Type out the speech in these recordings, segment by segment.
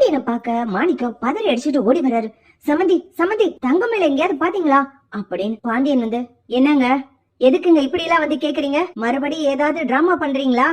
பாண்டியனை பார்க்க மாணிக்கம் பதறி அடிச்சுட்டு ஓடி வர்றாரு. சமந்தி சமந்தி தங்கமேல எங்கேயாவது பாத்தீங்களா அப்படின்னு பாண்டியன் வந்து, என்னங்க எதுக்குங்க இப்படி எல்லாம் வந்து கேக்குறீங்க, மறுபடியும் ஏதாவது டிராமா பண்றீங்களா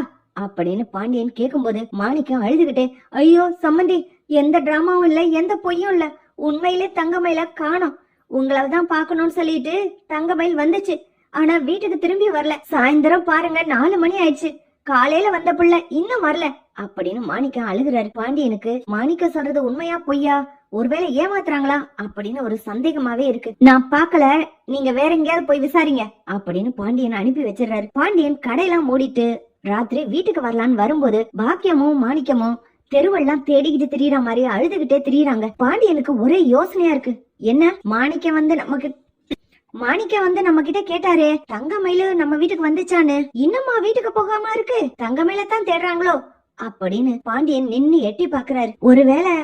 அப்படின்னு பாண்டியன் கேக்கும்போது மாணிக்கம் அழுதுகிட்டே, ஐயோ சம்மந்தி எந்த டிராமாவும் இல்ல, எந்த பொய்யும் இல்ல, உண்மையிலே தங்கமயில காணோம். உங்களால்தான் பாக்கணும்னு சொல்லிட்டு தங்கமயில் வந்துச்சு, ஆனா வீட்டுக்கு திரும்பி வரல. சாயந்தரம் பாருங்க 4 மணி ஆயிடுச்சு, காலையில வந்த பிள்ளை இன்னும் வரல அப்படின்னு மாணிக்கம் அழுகுறாரு. பாண்டியனுக்கு மாணிக்கம் சொல்றது உண்மையா பொய்யா, ஒருவேளை ஏமாத்துறாங்களா அப்படின்னு ஒரு சந்தேகமாவே இருக்கு. நான் பாக்கல, நீங்க வேற எங்கேயாவது போய் விசாரிங்க அப்படின்னு பாண்டியன் அனுப்பி வச்சிடறாரு. பாண்டியன் கடையெல்லாம் மூடிட்டு ராத்திரி வீட்டுக்கு வரலான்னு வரும்போது பாக்கியமும் மாணிக்கமும் தெருவெல்லாம் தேடிக்கிட்டு திரியற மாதிரி அழுதுகிட்டே திரியறாங்க. பாண்டியனுக்கு ஒரே யோசனையா இருக்கு. என்ன, மாணிக்கம் வந்து நம்ம கிட்ட கேட்டாரே தங்கமயில நம்ம வீட்டுக்கு வந்துச்சான்னு, இன்னுமா வீட்டுக்கு போகாம இருக்கு, தங்கமயில தான் தேடுறாங்களோ அப்படின்னு பாண்டியன் நின்னு எட்டி பாக்குறாரு. ஒருவேளை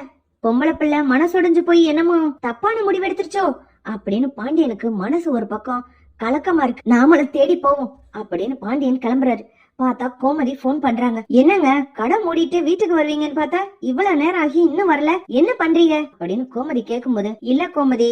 பொம்பளை பிள்ளை மனசொடைஞ்சு போய் என்னமோ தப்பான முடிவெடுத்துருச்சோ அப்படின்னு பாண்டியனுக்கு மனசு ஒரு பக்கம் கலக்கமா இருக்கு. நாமளும் தேடி போவோம் அப்படின்னு பாண்டியன் கிளம்புறாரு. பார்த்தா கோமதி போன் பண்றாங்க. என்னங்க கடை மூடிட்டு வீட்டுக்கு வருவீங்கன்னு பார்த்தா இவ்வளவு நேரம் ஆகி இன்னும் வரல, என்ன பண்றீங்க அப்படின்னு கோமதி கேக்கும்போது, இல்ல கோமதி,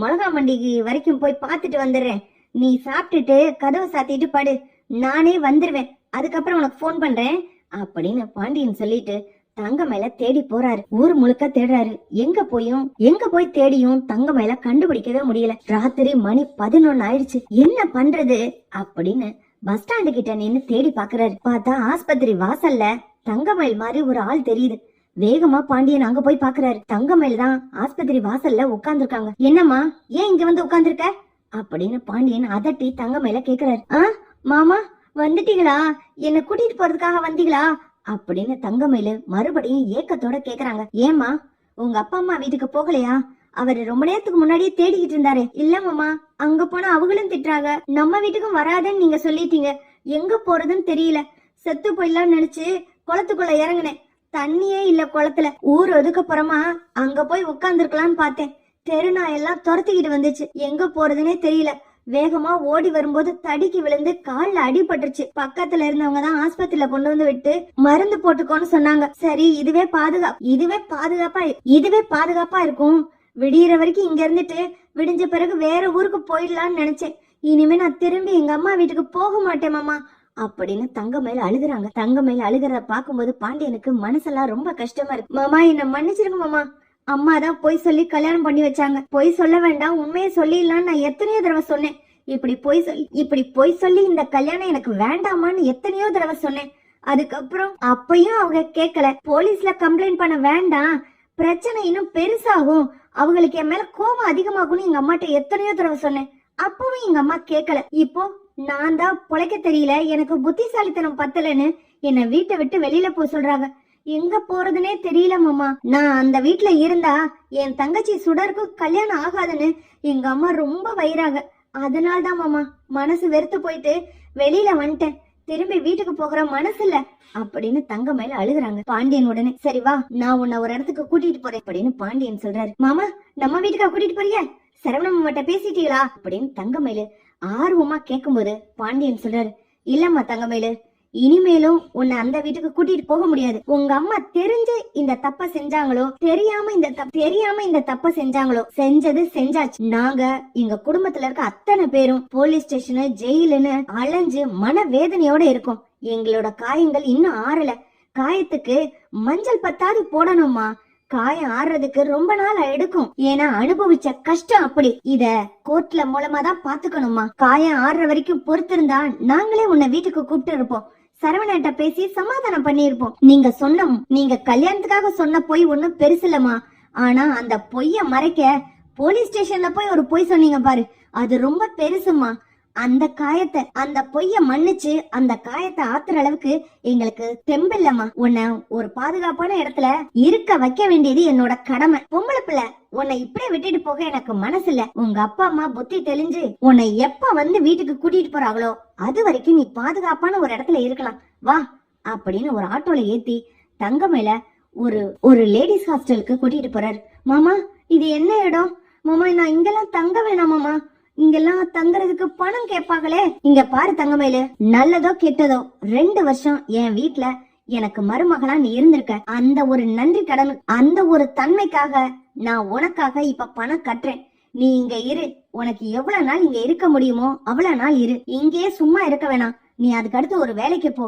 மிளகா மண்டிக்கு வரைக்கும் போய் பாத்துட்டு வந்துடுறேன், நீ சாப்பிட்டுட்டு கதவை சாத்திட்டு படு, நானே வந்துருவேன், அதுக்கப்புறம் உனக்கு போன் பண்றேன் அப்படின்னு பாண்டியன் சொல்லிட்டு தங்கமயில தேடி போறாரு. ஊர் முழுக்க தேடுறாரு. எங்க போய் தேடியும் தங்கமயில கண்டுபிடிக்கவே முடியல. ராத்திரி மணி 11 ஆயிடுச்சு. என்ன பண்றது அப்படின்னு பஸ் ஸ்டாண்டு கிட்ட நின்னு தேடி பாக்குறாரு. பார்த்தா ஆஸ்பத்திரி வாசல்ல தங்கமயில் மாதிரி ஒரு ஆள் தெரியுது. வேகமா பாண்டியன் அங்க போய் பாக்குறாரு. தங்கமயில் தான் ஆஸ்பத்திரி வாசல்ல உட்கார்ந்துருக்காங்க. என்னம்மா, ஏன் இங்க வந்து உட்கார்ந்துருக்க அப்படின்னு பாண்டியன் அதட்டி தங்கமயில கேக்குறாரு. மாமா வந்துட்டீங்களா, என்ன கூட்டிட்டு போறதுக்காக வந்தீங்களா அப்படின்னு தங்கமயில மறுபடியும் ஏக்கத்தோட கேக்குறாங்க. ஏமா, உங்க அப்பா அம்மா வீட்டுக்கு போகலையா, அவரு ரொம்ப நேரத்துக்கு முன்னாடியே தேடிக்கிட்டு இருந்தாரு. இல்ல மாமா, அங்க போனா அவங்களும் திட்டுறாங்க, நம்ம வீட்டுக்கும் வராதுன்னு நீங்க சொல்லிட்டீங்க, எங்க போறதுன்னு தெரியல, செத்து போயிடலாம்னு நினைச்சு குளத்துக்குள்ள இறங்குனேன், தண்ணியே இல்ல குளத்துல, ஊர் ஒதுக்கப்புறமா அங்க போய் உட்கார்ந்துருக்கலான்னு பார்த்தேன், தெருநாயெல்லாம் துரத்திக்கிட்டு வந்துச்சு, எங்க போறதுன்னே தெரியல, வேகமா ஓடி வரும்போது தடிக்கு விழுந்து கால்ல அடிபட்டுருச்சு, பக்கத்துல இருந்தவங்க தான் ஆஸ்பத்திரியில கொண்டு வந்து விட்டு மருந்து போட்டுக்கோன்னு சொன்னாங்க. சரி, இதுவே பாதுகாப்பா இருக்கும், விடியற வரைக்கும் இங்க இருந்துட்டு விடிஞ்ச பிறகு வேற ஊருக்கு போயிடலான்னு நினைச்சேன், இனிமே நான் திரும்பி எங்க அம்மா வீட்டுக்கு போக மாட்டேன் மாமா அப்படின்னு தங்கமயில் அழுகுறாங்க. தங்கமயில் அழுகிறத பாக்கும்போது பாண்டியனுக்கு மனசெல்லாம் ரொம்ப கஷ்டமா இருக்கு. மாமா என்ன மன்னிச்சிருங்க மாமா, அம்மா தான் பொய் சொல்லி கல்யாணம் பண்ணி வச்சாங்க, பொய் சொல்ல வேண்டாம், உண்மையை சொல்லிடலாம் நான் எத்தனையோ தடவை சொன்னேன், இப்படி பொய் சொல்லி இந்த கல்யாணம் எனக்கு வேண்டாமான்னு எத்தனையோ தடவை சொன்னேன், அதுக்கப்புறம் அப்பயும் அவங்க கேட்கல, போலீஸ்ல கம்ப்ளைண்ட் பண்ண வேண்டாம், பிரச்சனை இன்னும் பெருசாகும், அவங்களுக்கு என் மேல கோபம் அதிகமாகும்னு எங்க அம்மாட்ட எத்தனையோ தடவை சொன்னேன், அப்பவும் எங்க அம்மா கேட்கல, இப்போ நான் தான் பொழைக்க தெரியல, எனக்கு புத்திசாலித்தனம் பத்தலன்னு என்னை வீட்டை விட்டு வெளியில போக சொல்றாங்க, எங்க போறதுனே தெரியல மாமா, நான் அந்த வீட்டுல இருந்தா என் தங்கச்சி சுடருக்கு கல்யாணம் ஆகாதுன்னு எங்க அம்மா ரொம்ப வயிறாங்க, அதனால்தான் மாமா மனசு வெறுத்து போயிட்டு வெளியில வந்துட்டேன், திரும்பி வீட்டுக்கு போகிற மனசு இல்ல அப்படின்னு தங்கமயில் அழுகுறாங்க. பாண்டியன் உடனே, சரி வா, நான் உன்னை ஒரு இடத்துக்கு கூட்டிட்டு போறேன் அப்படின்னு பாண்டியன் சொல்றாரு. மாமா, நம்ம வீட்டுக்கா கூட்டிட்டு போறீங்க, சரவணம் மட்டும் பேசிட்டீங்களா அப்படின்னு தங்கமயிலு ஆர்வமா கேட்கும்போது பாண்டியன் சொல்றாரு, இல்லம்மா தங்கமயிலு, இனிமேலும் உன்னை அந்த வீட்டுக்கு கூட்டிட்டு போக முடியாது, உங்க அம்மா தெரிஞ்சு இந்த தப்ப செஞ்சாங்களோ தெரியாம இந்த தப்ப செஞ்சாங்களோ, செஞ்சது செஞ்சாச்சு, நாங்க எங்க குடும்பத்துல இருக்க அத்தனை பேரும் போலீஸ் ஸ்டேஷனு ஜெயிலுன்னு அலைஞ்சு மன வேதனையோட இருக்கோம், எங்களோட காயங்கள் இன்னும் ஆறல, காயத்துக்கு மஞ்சள் பத்தாவது போடணுமா, காயம் ஆறுறதுக்கு ரொம்ப நாள் எடுக்கும், ஏன்னா அனுபவிச்ச கஷ்டம் அப்படி, இத கோர்ட்ல மூலமா தான் பாத்துக்கணுமா, காயம் ஆறுற வரைக்கும் பொறுத்திருந்தா நாங்களே உன்னை வீட்டுக்கு கூப்பிட்டு இருப்போம், சரவணன்ட்ட பேசி சமாதானம் பண்ணிருப்போம், நீங்க கல்யாணத்துக்காக சொன்ன பொய் ஒண்ணும் பெருசு இல்லம்மா, ஆனா அந்த பொய்ய மறைக்க போலீஸ் ஸ்டேஷன்ல போய் ஒரு பொய் சொன்னீங்க பாரு, அது ரொம்ப பெருசுமா, அந்த பொய்ய மன்னிச்சு அந்த காயத்தை ஆத்துற அளவுக்கு எங்களுக்கு தெம்பில்லம்மா, உன்னை ஒரு பாதுகாப்பான இடத்துல இருக்க வைக்க வேண்டியது என்னோட கடமை, பொம்பளை பிள்ளை உன்னை இப்படியே விட்டுட்டு போக எனக்கு மனசு இல்ல, உங்க அப்பா அம்மா புத்தி தெளிஞ்சு உன்னை எப்ப வந்து வீட்டுக்கு கூட்டிட்டு போறாங்களோ அது வரைக்கும் நீ பாதுகாப்பான ஒரு இடத்துல இருக்கலாம், வா அப்படின்னு ஒரு ஆட்டோல ஏத்தி தங்கமயில ஒரு லேடிஸ் ஹாஸ்டலுக்கு கூட்டிட்டு போறாரு. மாமா, இது என்ன இடம் மாமா, நான் இங்கெல்லாம் தங்க வேணாம் மாமா, இங்கெல்லாம் தங்குறதுக்கு பணம் கேட்பாங்களே, இங்க பாரு தங்கமயிலு, நல்லதோ கெட்டதோ 2 வருஷம் என் வீட்டுல எனக்கு மருமகளா நீ இருந்திருக்க. அந்த ஒரு நன்றி கடன், அந்த ஒரு தன்மைக்காக நான் உனக்காக இப்ப பணம் கட்டுறேன். நீ இங்க இரு. உனக்கு எவ்வளவு நாள் இங்க இருக்க முடியுமோ அவ்வளவு நாள் இரு. இங்கேயே சும்மா இருக்க வேணாம். நீ அதுக்கு அடுத்து ஒரு வேலைக்கு போ.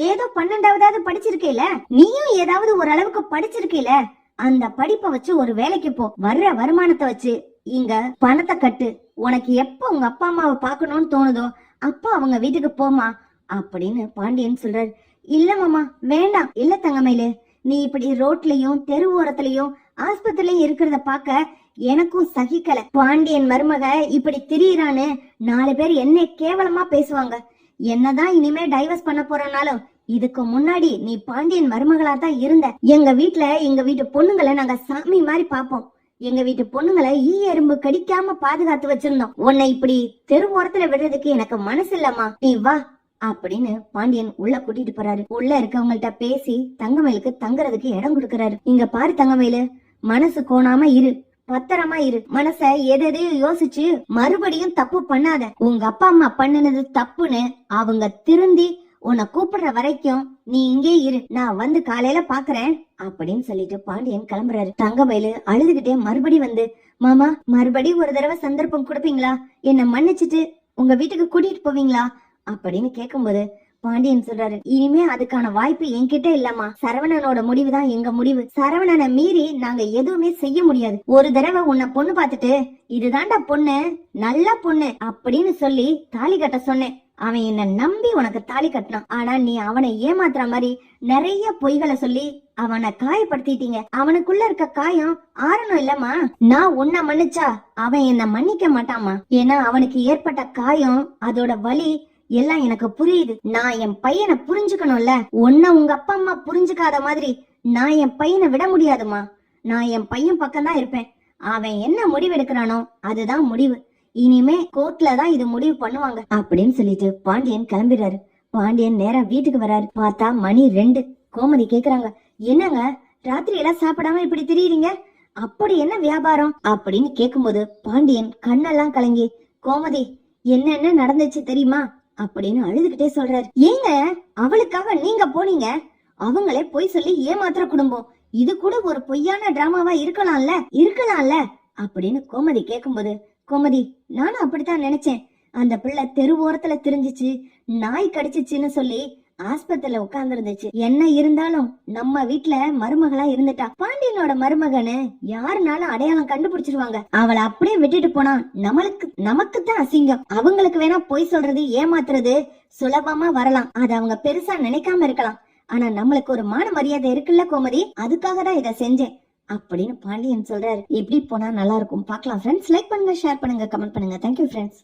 ஏதோ 12வது படிச்சிருக்கேல, நீயும் ஏதாவது ஒரு அளவுக்கு படிச்சிருக்கேல, அந்த படிப்பை வச்சு ஒரு வேலைக்கு போ. வர்ற வருமானத்தை வச்சு இங்க பணத்தை கட்டு. உனக்கு எப்ப உங்க அப்பா அம்மாவை பாக்கணும்னு தோணுதோ அப்ப அவங்க வீட்டுக்கு போமா அப்படின்னு பாண்டியன் சொல்றாரு. இல்ல மாமா, வேண்டாம். இல்ல தங்கமயிலு, நீ இப்படி ரோட்லயும் தெரு ஓரத்துலயும் ஆஸ்பத்திரிலயும் இருக்கிறத பாக்க எனக்கும் சகிக்கல. பாண்டியன் மருமக இப்படி திரியறான்னு 4 பேர் என்ன கேவலமா பேசுவாங்க. என்னதான் இனிமே டைவர்ஸ் பண்ண போறனாலும் இதுக்கு முன்னாடி நீ பாண்டியன் மருமகளா தான் இருந்த. எங்க வீட்டு பொண்ணுங்களை நாங்க சாமி மாதிரி பாப்போம். எங்க வீட்டு பொண்ணுங்களை எறும்பு கடிக்காம பாதுகாத்து வச்சிருந்தோம். உன்னை இப்படி தெரு ஓரத்துல விடுறதுக்கு எனக்கு மனசு இல்லம்மா, நீ வா அப்படின்னு பாண்டியன் உள்ள கூட்டிட்டு போறாரு. உள்ள இருக்கவங்கள்ட்ட பேசி தங்கமயிலுக்கு தங்குறதுக்கு இடம் கொடுக்கறாரு. இங்க பாரு தங்கமயிலு, மனசு கோணாம இரு, பத்திரமா இரு. மனச எதையும் யோசிச்சு மறுபடியும் தப்பு பண்ணாத. உங்க அப்பா அம்மா பண்ணுனது தப்புன்னு அவங்க திருந்தி உன்னை கூப்பிடுற வரைக்கும் நீ இங்கே இரு. நான் வந்து காலையில பாக்குறேன் அப்படின்னு சொல்லிட்டு பாண்டியன் கிளம்புறாரு. தங்கமயிலு அழுதுகிட்டே மறுபடி வந்து, மாமா மறுபடி ஒரு தடவை சந்தர்ப்பம் கொடுப்பீங்களா? என்ன மன்னிச்சுட்டு உங்க வீட்டுக்கு கூட்டிட்டு போவீங்களா அப்படின்னு கேக்கும்போது பாண்டியன் சொல்றாரு, இனிமே அதுக்கான வாய்ப்பு என்கிட்ட இல்லம்மா. சரவணனோட முடிவுதான் எங்க முடிவு. சரவணனை மீறி நாங்க எதுவுமே செய்ய முடியாது. ஒரு தடவை உன்னை பொண்ணு பாத்துட்டு இதுதான்டா பொண்ணு, நல்ல பொண்ணு அப்படின்னு சொல்லி தாலி கட்ட சொன்னேன். அவன் என்ன நம்பி உனக்கு தாலி கட்டினான். ஆனா நீ அவனை ஏமாத்துற மாதிரி நிறைய பொய்களை சொல்லி அவனை காயப்படுத்திட்டீங்க. அவனுக்குள்ள இருக்க காயம் ஆறணும் இல்லம்மா. நான் உன்னை மன்னிச்சா அவன் என்ன மன்னிக்க மாட்டாமா. ஏன்னா அவனுக்கு ஏற்பட்ட காயம், அதோட வலி எல்லாம் எனக்கு புரியுது. நான் என் பையனை புரிஞ்சுக்கணும்ல. உன்ன உங்க அப்பா அம்மா புரிஞ்சுக்காத மாதிரி நான் என் பையனை விட முடியாதுமா. நான் என் பையன் பக்கம் தான் இருப்பேன். அவன் என்ன முடிவு எடுக்கிறானோ அதுதான் முடிவு. இனிமே கோர்ட்ல தான் இது முடிவு பண்ணுவாங்க அப்படின்னு சொல்லிட்டு பாண்டியன் கிளம்பிடுறாரு. பாண்டியன் நேரா வீட்டுக்கு வராரு. பார்த்தா மணி 2. கோமதி கேக்குறாங்க, என்னங்க ராத்திரி எல்லாம் சாப்பிடாம இப்படி திரியுறீங்க? அப்படி என்ன வியாபாரம் அப்படின்னு கேக்கும்போது பாண்டியன் கண்ணெல்லாம் கலங்கி, கோமதி என்னென்ன நடந்துச்சு தெரியுமா அப்படின்னு அழுதுகிட்டே சொல்றாரு. ஏங்க அவளுக்காக நீங்க போனீங்க? அவங்களே பொய் சொல்லி ஏமாத்துற குடும்பம். இது கூட ஒரு பொய்யான டிராமாவா இருக்கலாம்ல அப்படின்னு கோமதி கேக்கும்போது, கோமதி நானும் அப்படித்தான் நினைச்சேன். அந்த பிள்ளை தெரு ஓரத்துல திரிஞ்சிச்சு, நாய் கடிச்சிச்சுன்னு சொல்லி ஆஸ்பத்திரியில உட்கார்ந்து இருந்துச்சு. என்ன இருந்தாலும் நம்ம வீட்டுல மருமகளா இருந்துட்டா. பாண்டியனோட மருமகன்னு யாருனாலும் அடையாளம் கண்டுபிடிச்சிருவாங்க. அவளை அப்படியே விட்டுட்டு போனா நமக்கு தான் அசிங்கம். அவங்களுக்கு வேணா பொய் சொல்றது ஏமாத்துறது சுலபமா வரலாம். அது அவங்க பெருசா நினைக்காம இருக்கலாம். ஆனா நம்மளுக்கு ஒரு மான மரியாதை இருக்குல்ல கோமதி, அதுக்காக தான் இதை செஞ்சேன் அப்படின்னு பாண்டியன் சொல்றாரு. எப்படி போனா நல்லா இருக்கும் பார்க்கலாம் ஃப்ரெண்ட்ஸ். லைக் பண்ணுங்க, ஷேர் பண்ணுங்க, கமெண்ட் பண்ணுங்க. Thank you friends.